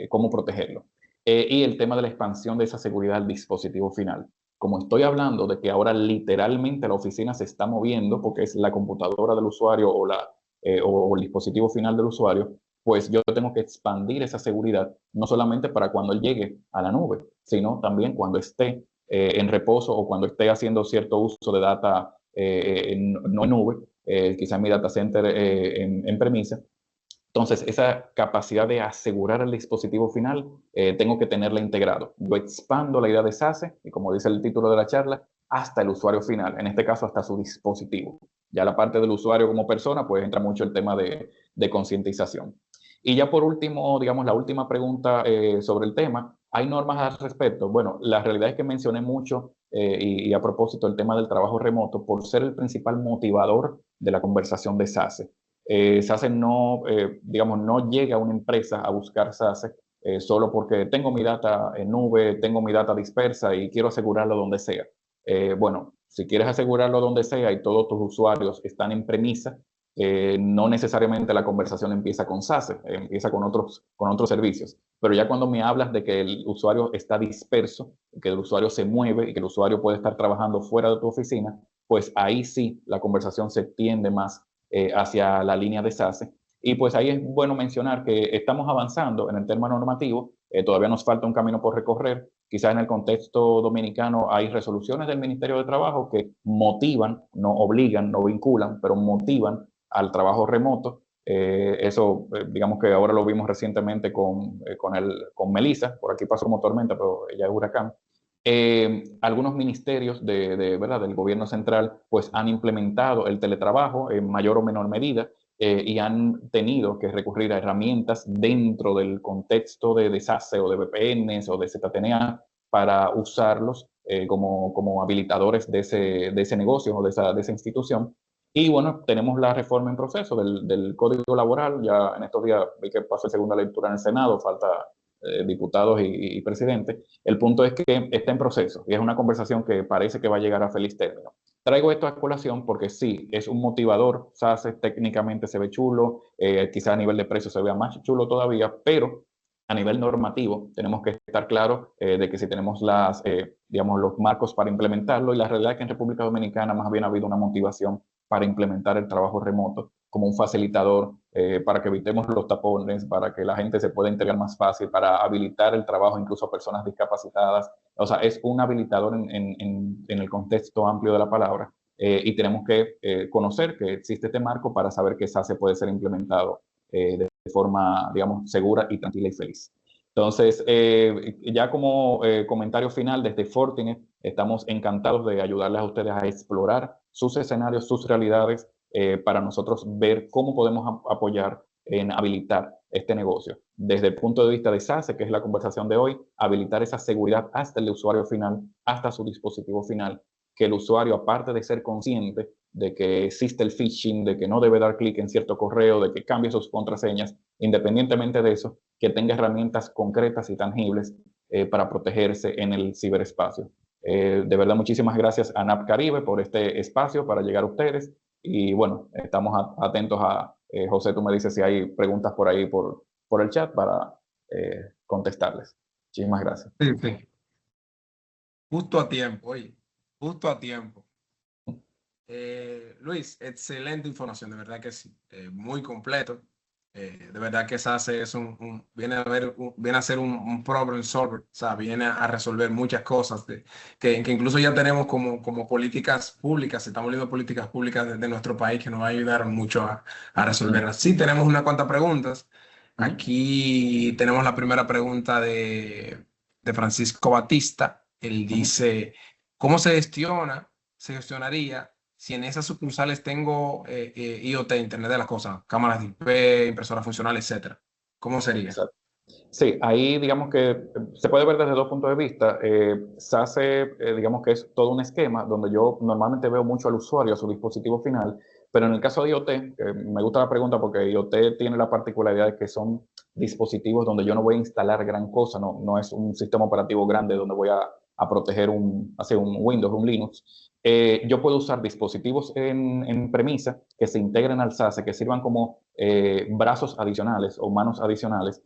cómo protegerlo. Y el tema de la expansión de esa seguridad al dispositivo final. Como estoy hablando de que ahora literalmente la oficina se está moviendo porque es la computadora del usuario o el dispositivo final del usuario, pues yo tengo que expandir esa seguridad, no solamente para cuando él llegue a la nube, sino también cuando esté en reposo o cuando esté haciendo cierto uso de data no en nube, quizá en mi data center en premisa. Entonces, esa capacidad de asegurar el dispositivo final, tengo que tenerla integrado. Yo expando la idea de SASE, y como dice el título de la charla, hasta el usuario final, en este caso hasta su dispositivo. Ya la parte del usuario como persona, pues entra mucho el tema de concientización. Y ya por último, digamos, la última pregunta sobre el tema, ¿hay normas al respecto? Bueno, la realidad es que mencioné mucho y a propósito el tema del trabajo remoto por ser el principal motivador de la conversación de SASE. SASE no, digamos, no llega a una empresa a buscar SASE solo porque tengo mi data en nube, tengo mi data dispersa y quiero asegurarlo donde sea. Bueno, si quieres asegurarlo donde sea y todos tus usuarios están en premisa, no necesariamente la conversación empieza con SASE, empieza con otros servicios. Pero ya cuando me hablas de que el usuario está disperso, que el usuario se mueve y que el usuario puede estar trabajando fuera de tu oficina, pues ahí sí la conversación se tiende más hacia la línea de SASE. Y pues ahí es bueno mencionar que estamos avanzando en el tema normativo, todavía nos falta un camino por recorrer. Quizás en el contexto dominicano hay resoluciones del Ministerio de Trabajo que motivan, no obligan, no vinculan, pero motivan al trabajo remoto. Eso, digamos que ahora lo vimos recientemente con Melissa, por aquí pasó como tormenta, pero ella es huracán. Algunos ministerios ¿verdad? Del gobierno central pues han implementado el teletrabajo en mayor o menor medida y han tenido que recurrir a herramientas dentro del contexto de SASE o de VPNs o de ZTNA para usarlos como habilitadores de ese negocio o de esa institución. Y bueno, tenemos la reforma en proceso del Código Laboral. Ya en estos días vi que pasó segunda lectura en el Senado, falta diputados y presidente. El punto es que está en proceso y es una conversación que parece que va a llegar a feliz término. Traigo esto a colación porque sí, es un motivador. SASE técnicamente se ve chulo, quizá a nivel de precio se vea más chulo todavía, pero a nivel normativo tenemos que estar claros de que si tenemos digamos, los marcos para implementarlo, y la realidad es que en República Dominicana más bien ha habido una motivación para implementar el trabajo remoto como un facilitador para que evitemos los tapones, para que la gente se pueda integrar más fácil, para habilitar el trabajo incluso a personas discapacitadas. O sea, es un habilitador en el contexto amplio de la palabra y tenemos que conocer que existe este marco para saber que SASE puede ser implementado de forma, digamos, segura y tranquila y feliz. Entonces, ya como comentario final, desde Fortinet estamos encantados de ayudarles a ustedes a explorar sus escenarios, sus realidades, para nosotros ver cómo podemos apoyar en habilitar este negocio. Desde el punto de vista de SASE, que es la conversación de hoy, habilitar esa seguridad hasta el usuario final, hasta su dispositivo final, que el usuario, aparte de ser consciente de que existe el phishing, de que no debe dar clic en cierto correo, de que cambie sus contraseñas, independientemente de eso, que tenga herramientas concretas y tangibles para protegerse en el ciberespacio. De verdad, muchísimas gracias a NAP Caribe por este espacio para llegar a ustedes. Y bueno, estamos atentos a, José, tú me dices si hay preguntas por ahí por el chat para contestarles. Muchísimas gracias. Sí, sí. Justo a tiempo, oye, justo a tiempo. Luis, excelente información, de verdad que sí, muy completo. De verdad que SASE es viene a ser un problem solver, o sea, viene a resolver muchas cosas que incluso ya tenemos como políticas públicas, estamos viendo políticas públicas de nuestro país que nos va a ayudar mucho a resolverlas. Sí, tenemos unas cuantas preguntas. Aquí tenemos la primera pregunta de Francisco Batista. Él dice, ¿cómo se gestionaría si en esas sucursales tengo IoT, Internet de las Cosas, cámaras de IP, impresoras funcionales, etcétera? ¿Cómo sería? Exacto. Sí, ahí digamos que se puede ver desde dos puntos de vista. SASE, digamos que es todo un esquema donde yo normalmente veo mucho al usuario, a su dispositivo final, pero en el caso de IoT, me gusta la pregunta porque IoT tiene la particularidad de que son dispositivos donde yo no voy a instalar gran cosa, no es un sistema operativo grande donde voy a proteger un Windows, un Linux. Yo puedo usar dispositivos en premisa que se integren al SASE, que sirvan como brazos adicionales o manos adicionales.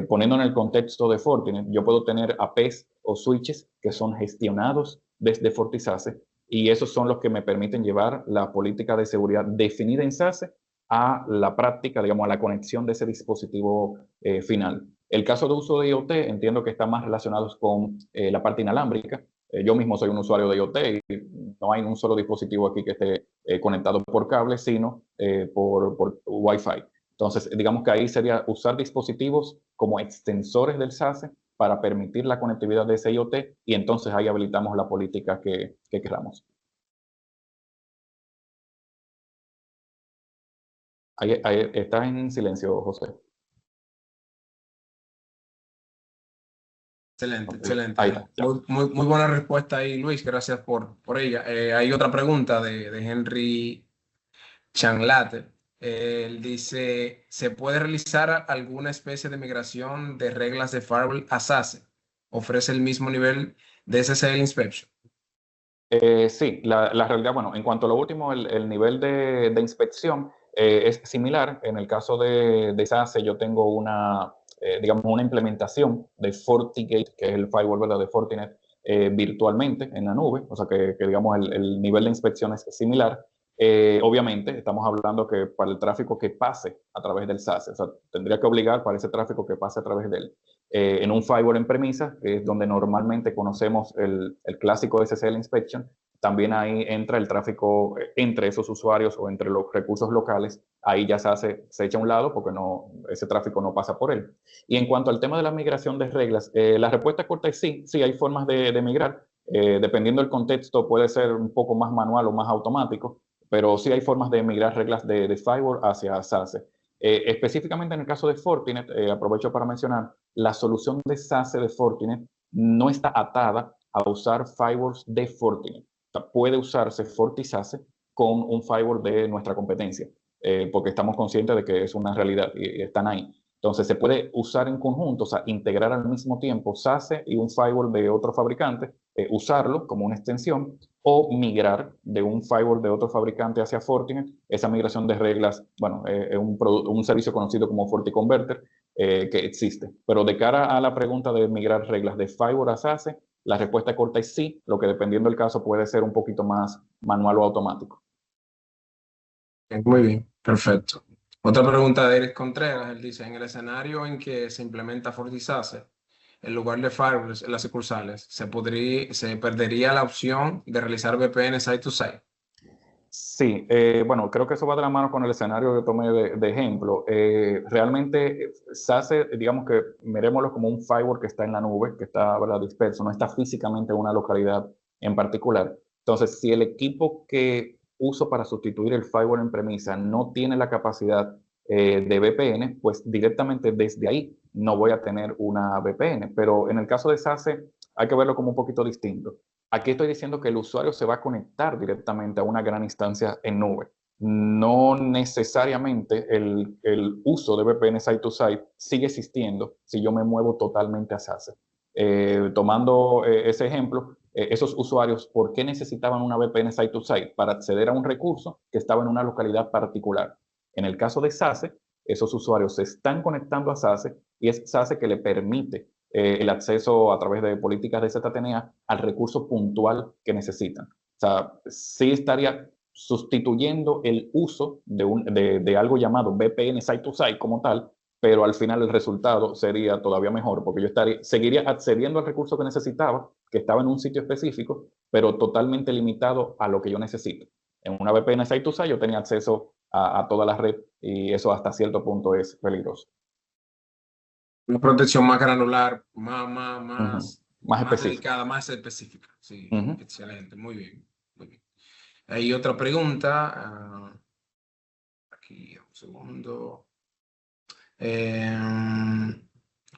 Poniendo en el contexto de Fortinet, yo puedo tener APs o switches que son gestionados desde FortiSASE y esos son los que me permiten llevar la política de seguridad definida en SASE a la práctica, digamos, a la conexión de ese dispositivo final. El caso de uso de IoT entiendo que está más relacionado con la parte inalámbrica. Yo mismo soy un usuario de IoT y no hay un solo dispositivo aquí que esté conectado por cable, sino por Wi-Fi. Entonces, digamos que ahí sería usar dispositivos como extensores del SASE para permitir la conectividad de ese IoT y entonces ahí habilitamos la política que queramos. Ahí está en silencio, José. Excelente, Okay. excelente. Ahí está. Muy buena respuesta ahí, Luis. Gracias por ella. Hay otra pregunta de Henry Chanlate. Él dice, ¿se puede realizar alguna especie de migración de reglas de firewall a SASE? ¿Ofrece el mismo nivel de SSL inspection? Sí, la realidad, bueno, en cuanto a lo último, el nivel de inspección es similar. En el caso de SASE, yo tengo digamos, una implementación de FortiGate, que es el firewall, ¿verdad?, de Fortinet, virtualmente en la nube, o sea que digamos, el nivel de inspección es similar. Obviamente, estamos hablando que para el tráfico que pase a través del SASE, o sea, tendría que obligar para ese tráfico que pase a través de él. En un firewall en premisa, que es donde normalmente conocemos el clásico SSL inspection, también ahí entra el tráfico entre esos usuarios o entre los recursos locales. Ahí ya se echa a un lado porque ese tráfico no pasa por él. Y en cuanto al tema de la migración de reglas, la respuesta corta es sí, sí hay formas de migrar. Dependiendo del contexto puede ser un poco más manual o más automático, pero sí hay formas de migrar reglas de firewall hacia SASE. Específicamente en el caso de Fortinet, aprovecho para mencionar, la solución de SASE de Fortinet no está atada a usar firewalls de Fortinet. O sea, puede usarse FortiSASE con un firewall de nuestra competencia, porque estamos conscientes de que es una realidad y están ahí. Entonces se puede usar en conjunto, o sea, integrar al mismo tiempo SASE y un firewall de otro fabricante, usarlo como una extensión, o migrar de un firewall de otro fabricante hacia Fortinet. Esa migración de reglas, bueno, es un servicio conocido como FortiConverter que existe. Pero de cara a la pregunta de migrar reglas de firewall a SASE, la respuesta corta es sí, lo que dependiendo del caso puede ser un poquito más manual o automático. Muy bien, perfecto. Otra pregunta de Eric Contreras, él dice, en el escenario en que se implementa FortiSASE, en lugar de firewalls en las sucursales, se perdería la opción de realizar VPN site-to-site. Sí, bueno, creo que eso va de la mano con el escenario que tomé de ejemplo. Realmente SASE, digamos que miremoslo como un firewall que está en la nube, que está, ¿verdad?, disperso, no está físicamente en una localidad en particular. Entonces, si el equipo que uso para sustituir el firewall en premisa no tiene la capacidad de VPN, pues directamente desde ahí no voy a tener una VPN. Pero en el caso de SASE hay que verlo como un poquito distinto. Aquí estoy diciendo que el usuario se va a conectar directamente a una gran instancia en nube. No necesariamente el uso de VPN site-to-site sigue existiendo si yo me muevo totalmente a SASE. Tomando ese ejemplo, esos usuarios, ¿por qué necesitaban una VPN site-to-site? Para acceder a un recurso que estaba en una localidad particular. En el caso de SASE, esos usuarios se están conectando a SASE y es SASE que le permite el acceso a través de políticas de ZTNA al recurso puntual que necesitan. O sea, sí estaría sustituyendo el uso de algo llamado VPN site-to-site como tal, pero al final el resultado sería todavía mejor, porque yo seguiría accediendo al recurso que necesitaba, que estaba en un sitio específico, pero totalmente limitado a lo que yo necesito. En una VPN site-to-site yo tenía acceso a toda la red y eso hasta cierto punto es peligroso. Una protección más granular, Más más específico. dedicada, más específica. Sí, Uh-huh. excelente, muy bien. Muy bien. Hay otra pregunta. Aquí, un segundo.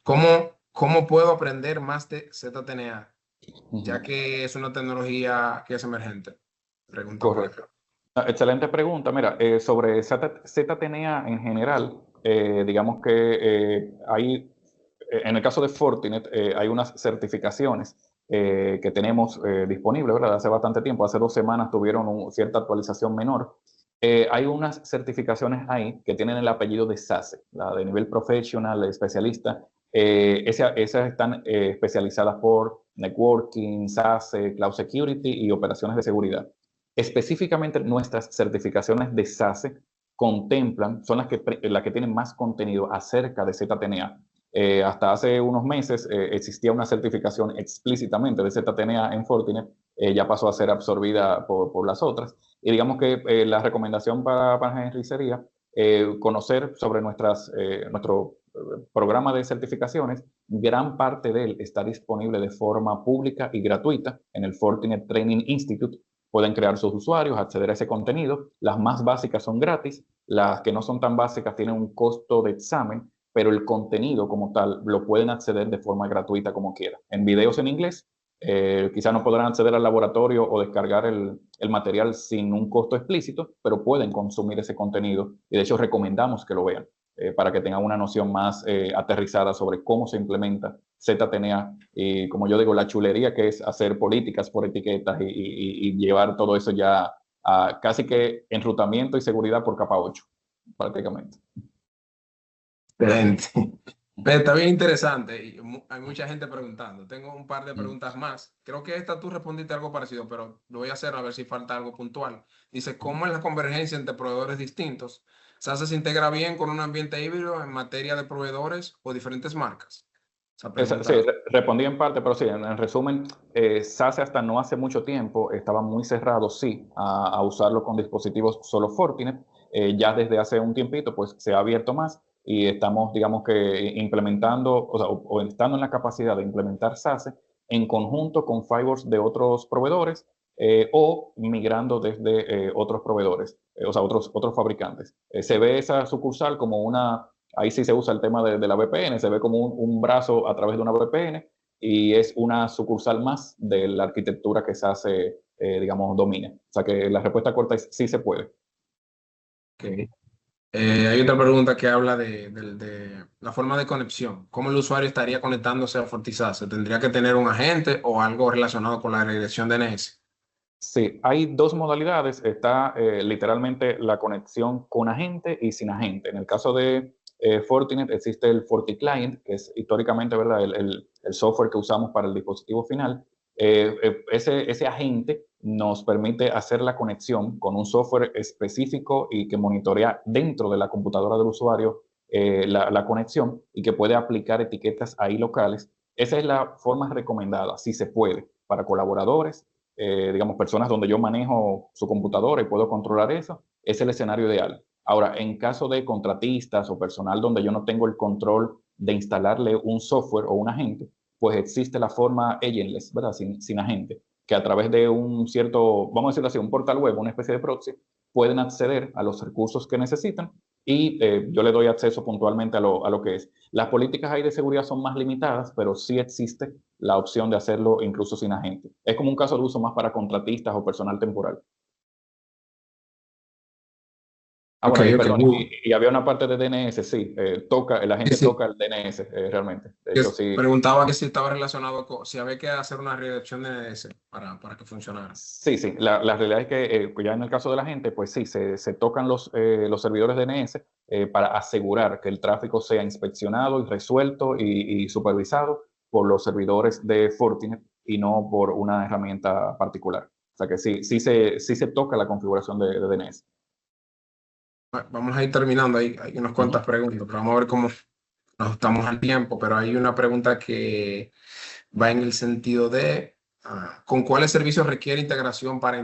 ¿Cómo puedo aprender más de ZTNA? Ya que es una tecnología que es emergente. Pregunta por Correcto. acá. Excelente pregunta. Mira, sobre ZTNA en general, digamos que en el caso de Fortinet, hay unas certificaciones que tenemos disponibles, ¿verdad? Hace bastante tiempo, hace 2 semanas tuvieron cierta actualización menor. Hay unas certificaciones ahí que tienen el apellido de SASE, la de nivel profesional, especialista. Esas están especializadas por networking, SASE, cloud security y operaciones de seguridad. Específicamente nuestras certificaciones de SASE contemplan, son las que tienen más contenido acerca de ZTNA. Hasta hace unos meses existía una certificación explícitamente de ZTNA en Fortinet, ya pasó a ser absorbida por las otras. Y digamos que la recomendación para Henry sería conocer sobre nuestro programa de certificaciones. Gran parte de él está disponible de forma pública y gratuita en el Fortinet Training Institute. Pueden crear sus usuarios, acceder a ese contenido. Las más básicas son gratis, las que no son tan básicas tienen un costo de examen, pero el contenido como tal lo pueden acceder de forma gratuita como quieran. En videos en inglés, quizás no podrán acceder al laboratorio o descargar el material sin un costo explícito, pero pueden consumir ese contenido y de hecho recomendamos que lo vean para que tengan una noción más aterrizada sobre cómo se implementa ZTNA y, como yo digo, la chulería que es hacer políticas por etiquetas y llevar todo eso ya a casi que enrutamiento y seguridad por capa 8, prácticamente. Excelente. Está bien interesante y hay mucha gente preguntando. Tengo un par de preguntas más. Creo que esta tú respondiste algo parecido, pero lo voy a hacer a ver si falta algo puntual. Dice, ¿cómo es la convergencia entre proveedores distintos? ¿SASE se integra bien con un ambiente híbrido en materia de proveedores o diferentes marcas? esa Sí, pregunta. respondí en parte, pero sí, en resumen, SASE hasta no hace mucho tiempo estaba muy cerrado, sí, a usarlo con dispositivos solo Fortinet. Ya desde hace un tiempito, pues se ha abierto más y estamos, digamos que, implementando, o sea, o estando en la capacidad de implementar SASE en conjunto con firewalls de otros proveedores o migrando desde otros proveedores, o sea, otros fabricantes. Se ve esa sucursal como una. Ahí sí se usa el tema de la VPN, se ve como un brazo a través de una VPN y es una sucursal más de la arquitectura que se hace, digamos, domina. O sea que la respuesta corta es sí se puede. Ok. Hay otra pregunta que habla de la forma de conexión. ¿Cómo el usuario estaría conectándose a FortiSASE? ¿Tendría que tener un agente o algo relacionado con la regresión DNS? Sí, hay dos modalidades. Está literalmente la conexión con agente y sin agente. En el caso de Fortinet existe el FortiClient, que es históricamente, ¿verdad?, el software que usamos para el dispositivo final. Ese agente nos permite hacer la conexión con un software específico y que monitorea dentro de la computadora del usuario la conexión y que puede aplicar etiquetas ahí locales. Esa es la forma recomendada, si se puede, para colaboradores, digamos, personas donde yo manejo su computadora y puedo controlar eso, es el escenario ideal. Ahora, en caso de contratistas o personal donde yo no tengo el control de instalarle un software o un agente, pues existe la forma agentless, ¿verdad? Sin agente, que a través de un cierto, vamos a decirlo así, un portal web, una especie de proxy, pueden acceder a los recursos que necesitan y yo le doy acceso puntualmente a lo que es. Las políticas ahí de seguridad son más limitadas, pero sí existe la opción de hacerlo incluso sin agente. Es como un caso de uso más para contratistas o personal temporal. Ok, Bueno, y ok. perdón, y había una parte de DNS, sí, la Sí, gente sí. toca el DNS realmente. De hecho, sí, Preguntaba que si estaba relacionado con, si había que hacer una redirección de DNS para que funcionara. sí, la realidad es que ya en el caso de la gente, pues sí, se tocan los servidores DNS para asegurar que el tráfico sea inspeccionado y resuelto y supervisado por los servidores de Fortinet y no por una herramienta particular. O sea que sí se toca la configuración de DNS. Vamos a ir terminando, hay unas Ujú. cuantas preguntas, pero vamos a ver cómo nos estamos al tiempo, pero hay una pregunta que va en el sentido de ¿con cuáles servicios requiere integración para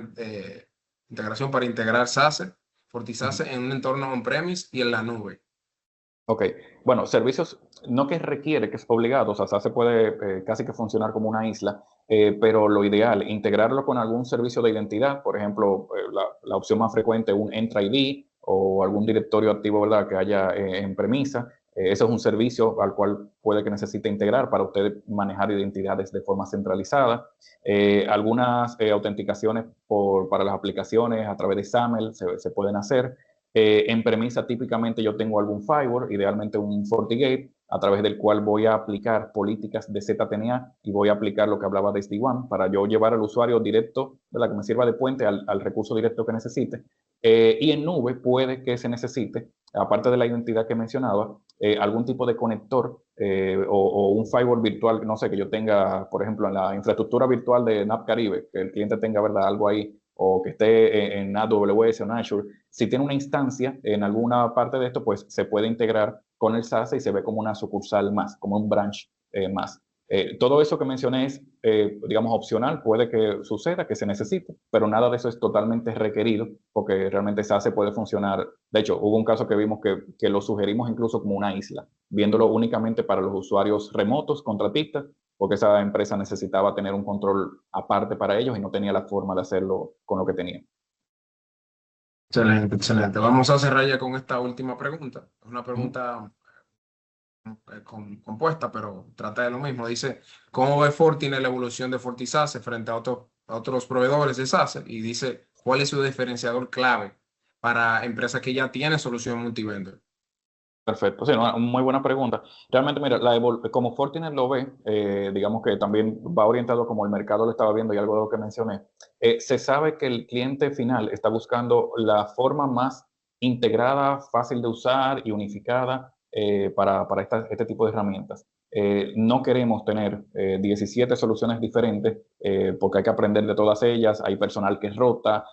integrar SASE, Ujú. FortiSASE en un entorno on-premise y en la nube? Ok, bueno, servicios no que requiere, que es obligado, o sea, se puede casi que funcionar como una isla, pero lo ideal, integrarlo con algún servicio de identidad, por ejemplo, la opción más frecuente, un Entra ID o algún directorio activo, ¿verdad?, que haya en premisa. Eso es un servicio al cual puede que necesite integrar para usted manejar identidades de forma centralizada. Algunas autenticaciones para las aplicaciones a través de SAML se pueden hacer. En premisa, típicamente yo tengo algún firewall, idealmente un FortiGate, a través del cual voy a aplicar políticas de ZTNA y voy a aplicar lo que hablaba de SD-WAN para yo llevar al usuario directo, ¿verdad?, que me sirva de puente al recurso directo que necesite. Y en nube puede que se necesite, aparte de la identidad que mencionaba, algún tipo de conector o un firewall virtual, no sé, que yo tenga, por ejemplo, en la infraestructura virtual de NAP Caribe, que el cliente tenga, ¿verdad?, algo ahí, o que esté en AWS o en Azure. Si tiene una instancia en alguna parte de esto, pues se puede integrar con el SASE y se ve como una sucursal más, como un branch más. Todo eso que mencioné es, digamos, opcional, puede que suceda, que se necesite, pero nada de eso es totalmente requerido, porque realmente SASE puede funcionar. De hecho, hubo un caso que vimos que lo sugerimos incluso como una isla, viéndolo únicamente para los usuarios remotos, contratistas, porque esa empresa necesitaba tener un control aparte para ellos y no tenía la forma de hacerlo con lo que tenía. Excelente, excelente. Vamos a cerrar ya con esta última pregunta. Es una Ujú. pregunta compuesta, pero trata de lo mismo. Dice, ¿cómo ve Fortinet la evolución de FortiSASE frente a otros proveedores de SASE? Y dice, ¿cuál es su diferenciador clave para empresas que ya tienen solución multivendor? Perfecto, sí, no, una muy buena pregunta. Realmente, mira, como Fortinet lo ve, digamos que también va orientado como el mercado lo estaba viendo y algo de lo que mencioné, se sabe que el cliente final está buscando la forma más integrada, fácil de usar y unificada para este tipo de herramientas. No queremos tener 17 soluciones diferentes porque hay que aprender de todas ellas, hay personal que rota,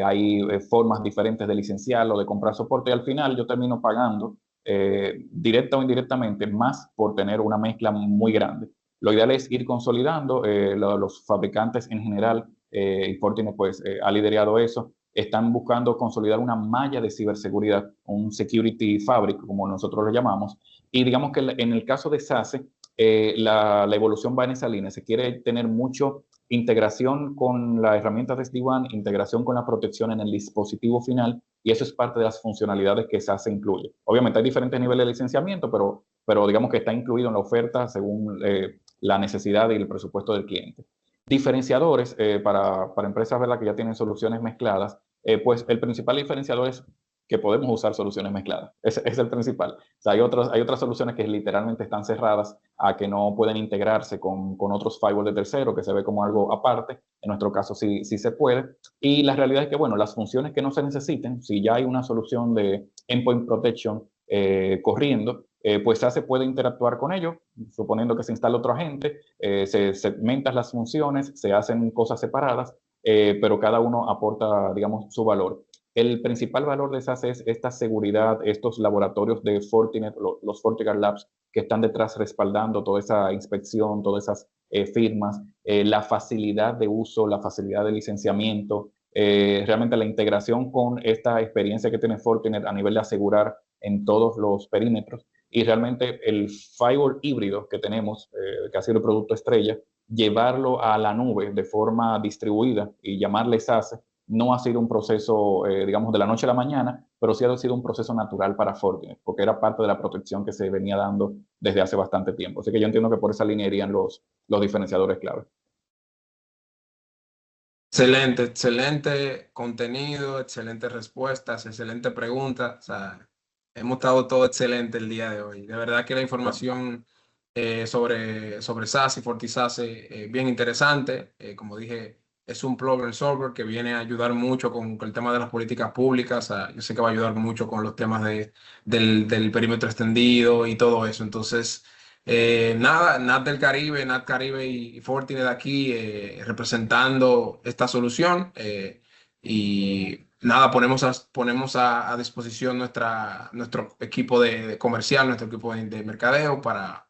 hay formas diferentes de licenciarlo, de comprar soporte y al final yo termino pagando directa o indirectamente, más por tener una mezcla muy grande. Lo ideal es ir consolidando, los fabricantes en general, y Fortinet pues ha liderado eso, están buscando consolidar una malla de ciberseguridad, un security fabric, como nosotros lo llamamos, y digamos que en el caso de SASE, la evolución va en esa línea, se quiere tener mucho integración con la herramienta de SD-WAN, integración con la protección en el dispositivo final, y eso es parte de las funcionalidades que SASE incluye. Obviamente hay diferentes niveles de licenciamiento, pero digamos que está incluido en la oferta según la necesidad y el presupuesto del cliente. Diferenciadores para empresas, ¿verdad?, que ya tienen soluciones mezcladas, pues el principal diferenciador es que podemos usar soluciones mezcladas. Es el principal. O sea, hay otras soluciones que literalmente están cerradas a que no pueden integrarse con otros firewalls de tercero, que se ve como algo aparte. En nuestro caso sí se puede. Y la realidad es que, bueno, las funciones que no se necesiten, si ya hay una solución de endpoint protection corriendo, pues ya se puede interactuar con ello, suponiendo que se instala otro agente, se segmentan las funciones, se hacen cosas separadas, pero cada uno aporta, digamos, su valor. El principal valor de SASE es esta seguridad, estos laboratorios de Fortinet, los FortiGuard Labs, que están detrás respaldando toda esa inspección, todas esas firmas, la facilidad de uso, la facilidad de licenciamiento, realmente la integración con esta experiencia que tiene Fortinet a nivel de asegurar en todos los perímetros, y realmente el firewall híbrido que tenemos, que ha sido el producto estrella, llevarlo a la nube de forma distribuida y llamarle SASE, no ha sido un proceso, digamos, de la noche a la mañana, pero sí ha sido un proceso natural para Fortinet, porque era parte de la protección que se venía dando desde hace bastante tiempo. Así que yo entiendo que por esa línea irían los diferenciadores clave. Excelente, excelente contenido, excelentes respuestas, excelente pregunta. O sea, hemos estado todo excelente el día de hoy. De verdad que la información sobre SASE y FortiSASE bien interesante. Como dije, es un problem solver que viene a ayudar mucho con el tema de las políticas públicas. O sea, yo sé que va a ayudar mucho con los temas del perímetro extendido y todo eso. Entonces, nada, NAT Caribe y Fortinet aquí representando esta solución. Y nada, ponemos a disposición nuestro equipo de comercial, nuestro equipo de mercadeo para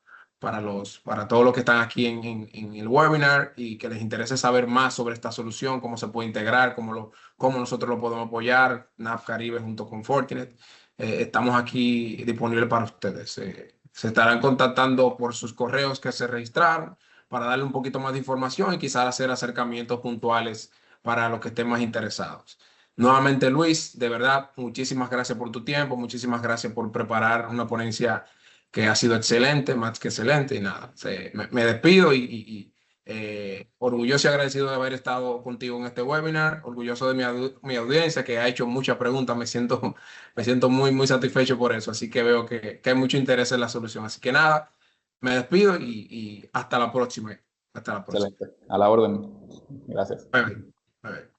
todos los que están aquí en el webinar y que les interese saber más sobre esta solución, cómo se puede integrar, cómo nosotros lo podemos apoyar, NAP Caribe junto con Fortinet. Estamos aquí disponibles para ustedes. Se estarán contactando por sus correos que se registraron para darle un poquito más de información y quizás hacer acercamientos puntuales para los que estén más interesados. Nuevamente, Luis, de verdad, muchísimas gracias por tu tiempo, muchísimas gracias por preparar una ponencia que ha sido excelente, más que excelente, y nada, me despido y orgulloso y agradecido de haber estado contigo en este webinar, orgulloso de mi audiencia que ha hecho muchas preguntas, me siento muy, muy satisfecho por eso, así que veo que hay mucho interés en la solución, así que nada, me despido y hasta la próxima. Hasta la próxima. Excelente. A la orden. Gracias. Bye, bye. Bye, bye.